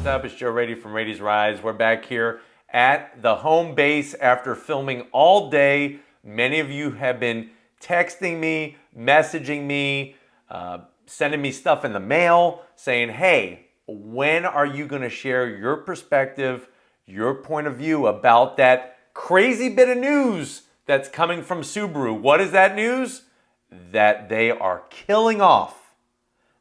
up? It's Joe Raiti from Raiti's Rides. We're back here at the home base after filming all day. Many of you have been texting me, messaging me, sending me stuff in the mail saying, hey, when are you going to share your perspective, your point of view about that crazy bit of news that's coming from Subaru? What is that news? That they are killing off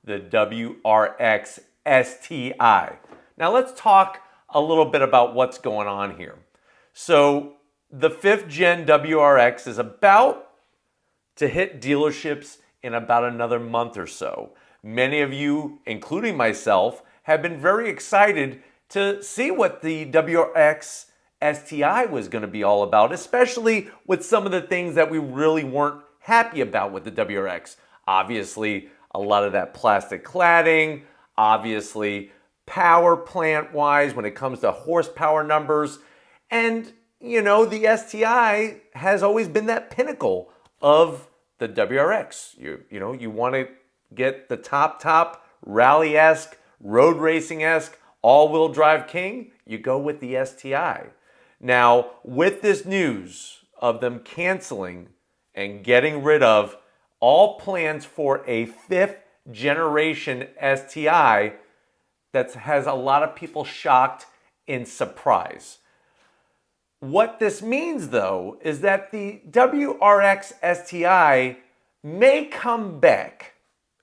the WRX STI. Now let's talk a little bit about what's going on here. So the 5th gen WRX is about to hit dealerships in about another month or so. Many of you, including myself, have been very excited to see what the WRX STI was going to be all about, especially with some of the things that we really weren't happy about with the WRX. Obviously, a lot of that plastic cladding, obviously power plant wise when it comes to horsepower numbers. And you know, the STI has always been that pinnacle of the WRX. You want to get the top rally-esque, road racing-esque, all-wheel drive king, you go with the STI. Now, with this news of them canceling and getting rid of all plans for a 5th generation STI, that has a lot of people shocked and surprised. What this means, though, is that the WRX STI may come back.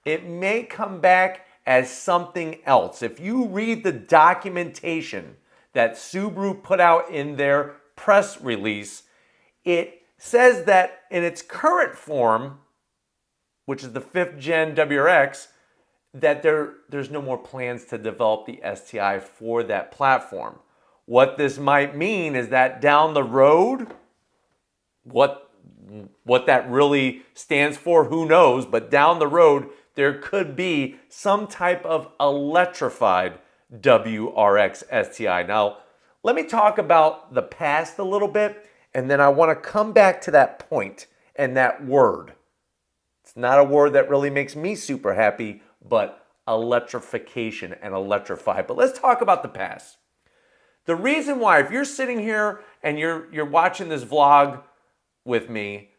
It may come back as something else. If you read the documentation that Subaru put out in their press release, it says that in its current form, which is the 5th gen WRX, that there's no more plans to develop the STI for that platform. What this might mean is that down the road, what that really stands for, who knows, but down the road, there could be some type of electrified WRX STI. Now, let me talk about the past a little bit, and then I want to come back to that point and that word. It's not a word that really makes me super happy, but electrification and electrify. But let's talk about the past. The reason why, if you're sitting here and you're watching this vlog with me,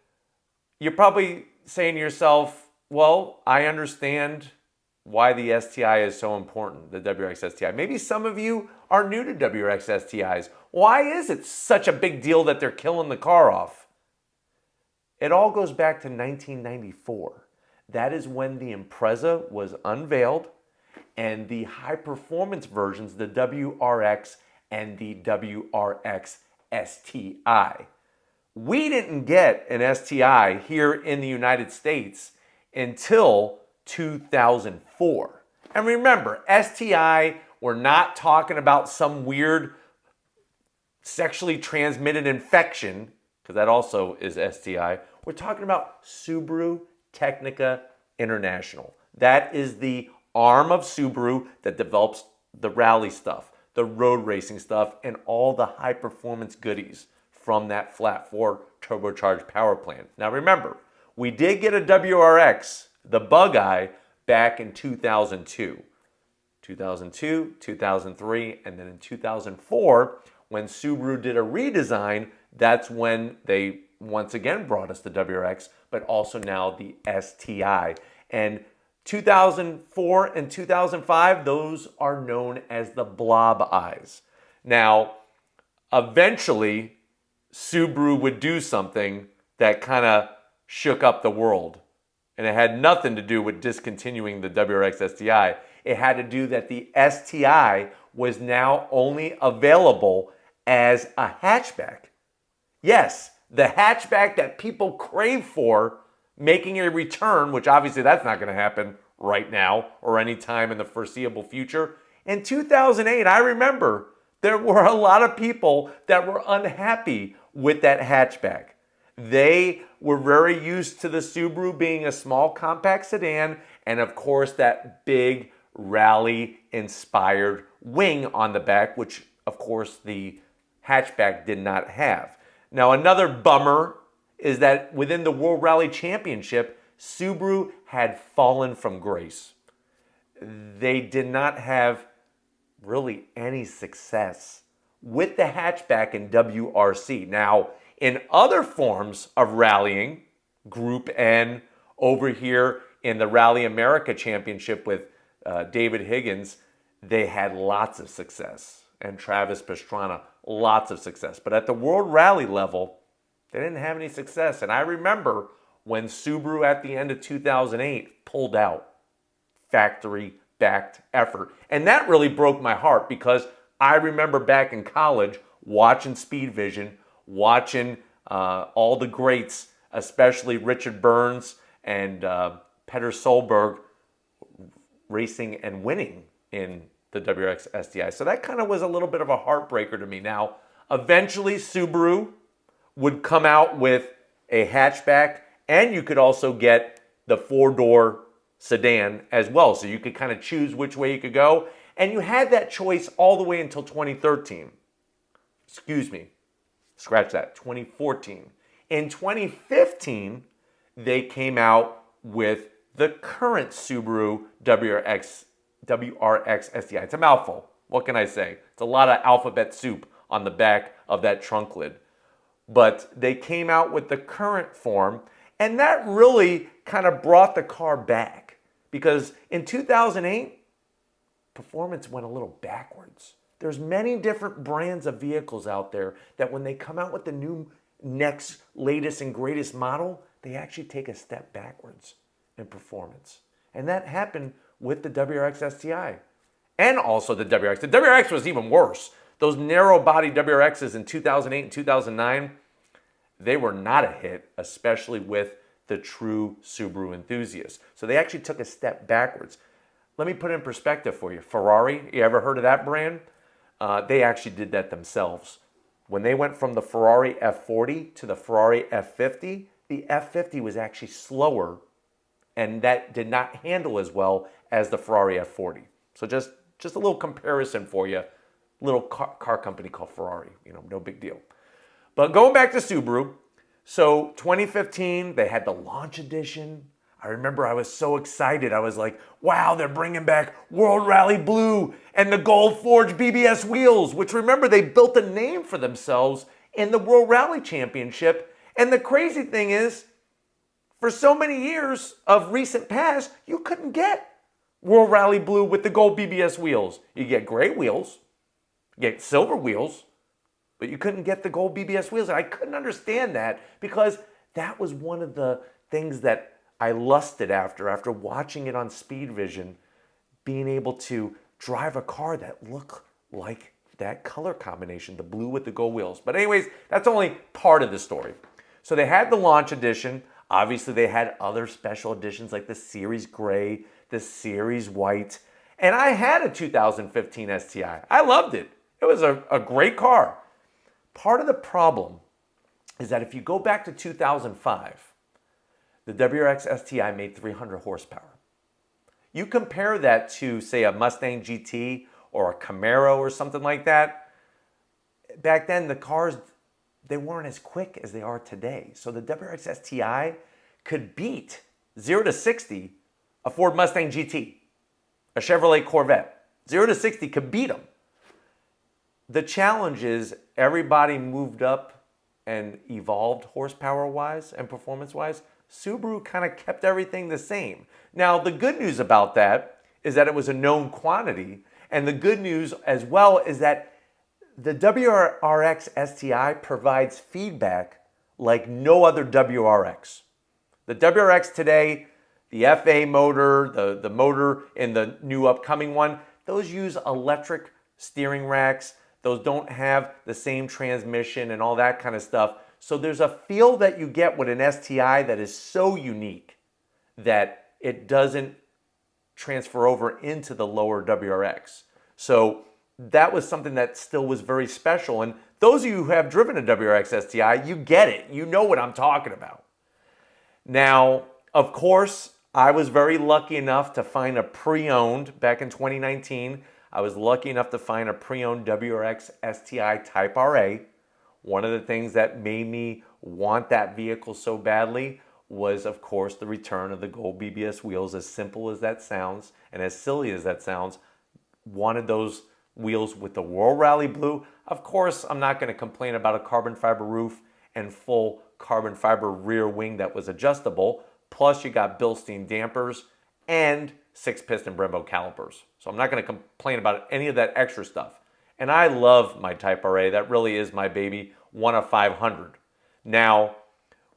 you're probably saying to yourself, well, I understand why the STI is so important, the WRX STI. Maybe some of you are new to WRX STIs. Why is it such a big deal that they're killing the car off? It all goes back to 1994. That is when the Impreza was unveiled and the high-performance versions, the WRX and the WRX STI. We didn't get an STI here in the United States until 2004. And remember, STI, we're not talking about some weird sexually transmitted infection, because that also is STI. We're talking about Subaru Technica International. That is the arm of Subaru that develops the rally stuff, the road racing stuff, and all the high performance goodies from that flat 4 turbocharged power plant. Now remember, we did get a WRX, the Bug-Eye, back in 2002. 2002, 2003, and then in 2004, when Subaru did a redesign, that's when they once again brought us the WRX, but also now the STI. And 2004 and 2005, those are known as the blob eyes. Now, eventually, Subaru would do something that kind of shook up the world. And it had nothing to do with discontinuing the WRX STI. It had to do that the STI was now only available as a hatchback. Yes, the hatchback that people crave for, making a return, which obviously that's not going to happen right now or anytime in the foreseeable future. In 2008, I remember there were a lot of people that were unhappy with that hatchback. They were very used to the Subaru being a small compact sedan and of course that big rally-inspired wing on the back, which of course the hatchback did not have. Now another bummer is that within the World Rally Championship, Subaru had fallen from grace. They did not have really any success with the hatchback in WRC. Now, in other forms of rallying, Group N, over here in the Rally America Championship with David Higgins, they had lots of success. And Travis Pastrana, lots of success. But at the World Rally level, they didn't have any success. And I remember when Subaru at the end of 2008 pulled out, factory-backed effort. And that really broke my heart because I remember back in college watching Speed Vision, watching all the greats, especially Richard Burns and Petter Solberg racing and winning in the WRX STI. So that kind of was a little bit of a heartbreaker to me. Now, eventually Subaru would come out with a hatchback, and you could also get the four-door sedan as well. So you could kind of choose which way you could go. And you had that choice all the way until 2013. Excuse me. Scratch that. 2014. In 2015, they came out with the current Subaru WRX STI. It's a mouthful. What can I say? It's a lot of alphabet soup on the back of that trunk lid. But they came out with the current form, and that really kind of brought the car back. Because in 2008, performance went a little backwards. There's many different brands of vehicles out there that when they come out with the new next, latest, and greatest model, they actually take a step backwards in performance. And that happened with the WRX STI and also the WRX. The WRX was even worse. Those narrow body WRXs in 2008 and 2009, they were not a hit, especially with the true Subaru enthusiasts. So they actually took a step backwards. Let me put it in perspective for you. Ferrari, you ever heard of that brand? They actually did that themselves. When they went from the Ferrari F40 to the Ferrari F50, the F50 was actually slower, and that did not handle as well as the Ferrari F40. So just a little comparison for you. Little car company called Ferrari, no big deal. But going back to Subaru, so 2015, they had the launch edition. I remember I was so excited. I was like, wow, they're bringing back World Rally Blue and the Gold Forged BBS wheels, which remember they built a name for themselves in the World Rally Championship. And the crazy thing is, for so many years of recent past, you couldn't get World Rally Blue with the gold BBS wheels. You get gray wheels, you get silver wheels, but you couldn't get the gold BBS wheels. And I couldn't understand that because that was one of the things that I lusted after watching it on Speed Vision, being able to drive a car that looked like that color combination, the blue with the gold wheels. But anyways, that's only part of the story. So they had the launch edition. Obviously, they had other special editions like the Series Gray, the Series White. And I had a 2015 STI. I loved it. It was a great car. Part of the problem is that if you go back to 2005, the WRX STI made 300 horsepower. You compare that to, say, a Mustang GT or a Camaro or something like that. Back then, the cars, they weren't as quick as they are today. So the WRX STI could beat 0 to 60 a Ford Mustang GT, a Chevrolet Corvette. 0 to 60 could beat them. The challenge is everybody moved up and evolved horsepower-wise and performance-wise. Subaru kind of kept everything the same. Now, the good news about that is that it was a known quantity. And the good news as well is that the WRX STI provides feedback like no other WRX. The WRX today, the FA motor, the motor in the new upcoming one, those use electric steering racks. Those don't have the same transmission and all that kind of stuff. So there's a feel that you get with an STI that is so unique that it doesn't transfer over into the lower WRX. So that was something that still was very special. And those of you who have driven a WRX STI, you get it. You know what I'm talking about. Now, of course, I was very lucky enough to find a pre-owned back in 2019. I was lucky enough to find a pre-owned WRX STI Type RA. One of the things that made me want that vehicle so badly was, of course, the return of the gold BBS wheels. As simple as that sounds and as silly as that sounds, wanted those wheels with the World Rally Blue. Of course, I'm not going to complain about a carbon fiber roof and full carbon fiber rear wing that was adjustable. Plus, you got Bilstein dampers and 6-piston Brembo calipers. So I'm not going to complain about any of that extra stuff. And I love my Type RA. That really is my baby, one of 500. Now,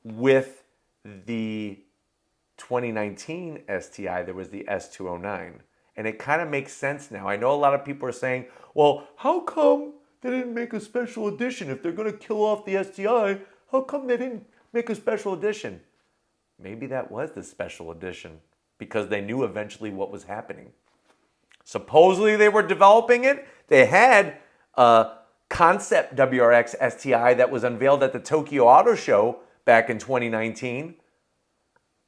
with the 2019 STI, there was the S209. And it kind of makes sense now. I know a lot of people are saying, well, how come they didn't make a special edition? If they're going to kill off the STI, how come they didn't make a special edition? Maybe that was the special edition because they knew eventually what was happening. Supposedly they were developing it. They had a concept WRX STI that was unveiled at the Tokyo Auto Show back in 2019.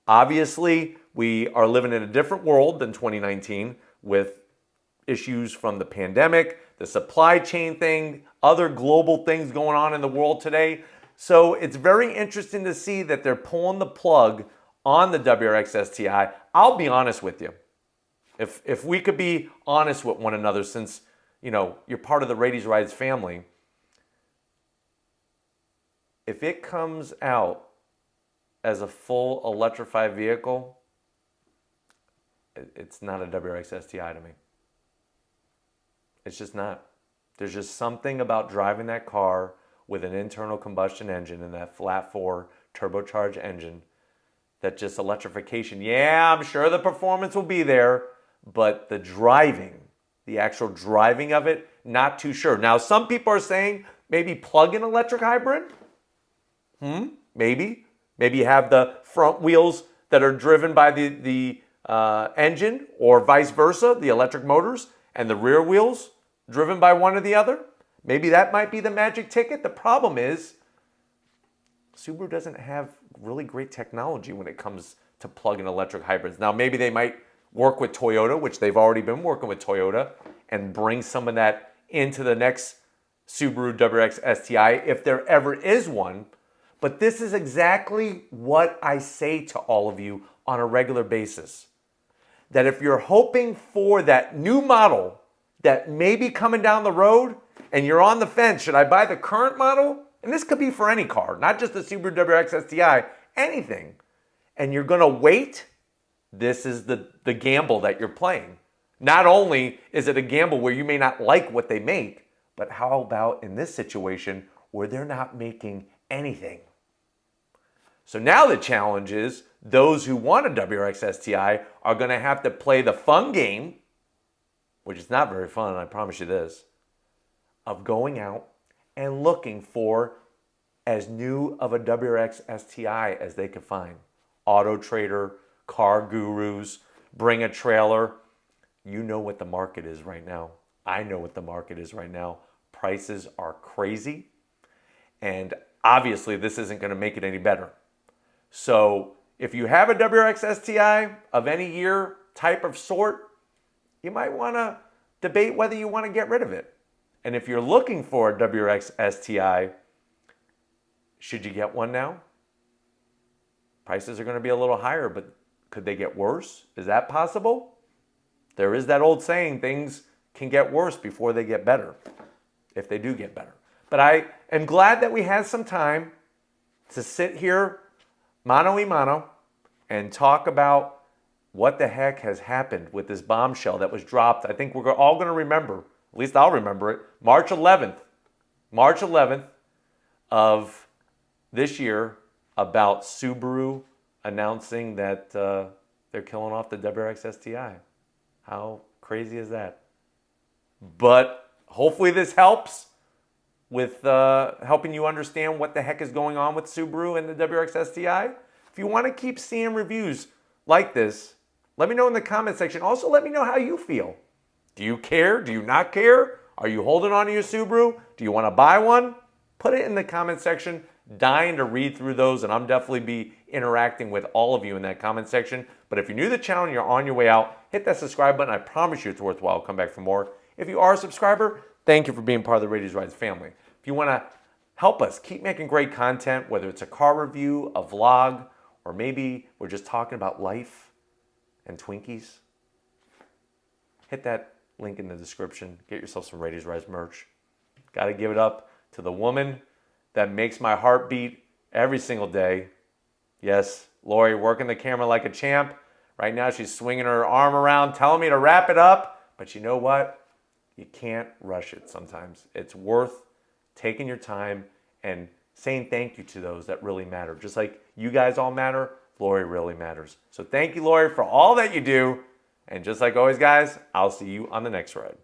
Obviously, we are living in a different world than 2019 with issues from the pandemic, the supply chain thing, other global things going on in the world today. So it's very interesting to see that they're pulling the plug on the WRX STI. I'll be honest with you. If we could be honest with one another, since you're part of the Raiti's Rides family, if it comes out as a full electrified vehicle, it's not a WRX STI to me. It's just not. There's just something about driving that car with an internal combustion engine and that flat 4 turbocharged engine that just electrification. Yeah, I'm sure the performance will be there, but the driving, the actual driving of it, not too sure. Now, some people are saying maybe plug-in electric hybrid. Maybe. Maybe you have the front wheels that are driven by the engine, or vice versa, the electric motors, and the rear wheels driven by one or the other. Maybe that might be the magic ticket. The problem is Subaru doesn't have really great technology when it comes to plug-in electric hybrids. Now, maybe they might work with Toyota, which they've already been working with Toyota, and bring some of that into the next Subaru WRX STI if there ever is one. But this is exactly what I say to all of you on a regular basis. That if you're hoping for that new model that may be coming down the road and you're on the fence, should I buy the current model? And this could be for any car, not just the Subaru WRX STI, anything. And you're going to wait, this is the gamble that you're playing. Not only is it a gamble where you may not like what they make, but how about in this situation where they're not making anything? So now the challenge is those who want a WRX STI are going to have to play the fun game, which is not very fun, I promise you this, of going out and looking for as new of a WRX STI as they could find. Auto Trader, Car Gurus, Bring a Trailer. You know what the market is right now. I know what the market is right now. Prices are crazy. And obviously this isn't going to make it any better. So if you have a WRX STI of any year, type of sort, you might want to debate whether you want to get rid of it. And if you're looking for a WRX STI, should you get one now? Prices are going to be a little higher, but could they get worse? Is that possible? There is that old saying, things can get worse before they get better, if they do get better. But I am glad that we had some time to sit here mano a mano and talk about what the heck has happened with this bombshell that was dropped. I think we're all going to remember, at least I'll remember it, March 11th of this year, about Subaru announcing that they're killing off the WRX STI. How crazy is that? But hopefully this helps with helping you understand what the heck is going on with Subaru and the WRX STI. If you want to keep seeing reviews like this, let me know in the comment section. Also, let me know how you feel. Do you care? Do you not care? Are you holding on to your Subaru? Do you want to buy one? Put it in the comment section. Dying to read through those, and I'm definitely be interacting with all of you in that comment section. But if you're new to the channel and you're on your way out, hit that subscribe button. I promise you it's worthwhile. I'll come back for more. If you are a subscriber, thank you for being part of the Raiti's Rides family. If you want to help us keep making great content, whether it's a car review, a vlog, or maybe we're just talking about life and Twinkies, hit that link in the description. Get yourself some Raitis Rise merch. Got to give it up to the woman that makes my heart beat every single day. Yes, Lori, working the camera like a champ. Right now she's swinging her arm around, telling me to wrap it up. But you know what? You can't rush it sometimes. It's worth taking your time and saying thank you to those that really matter. Just like you guys all matter, Lori really matters. So thank you, Lori, for all that you do. And just like always, guys, I'll see you on the next ride.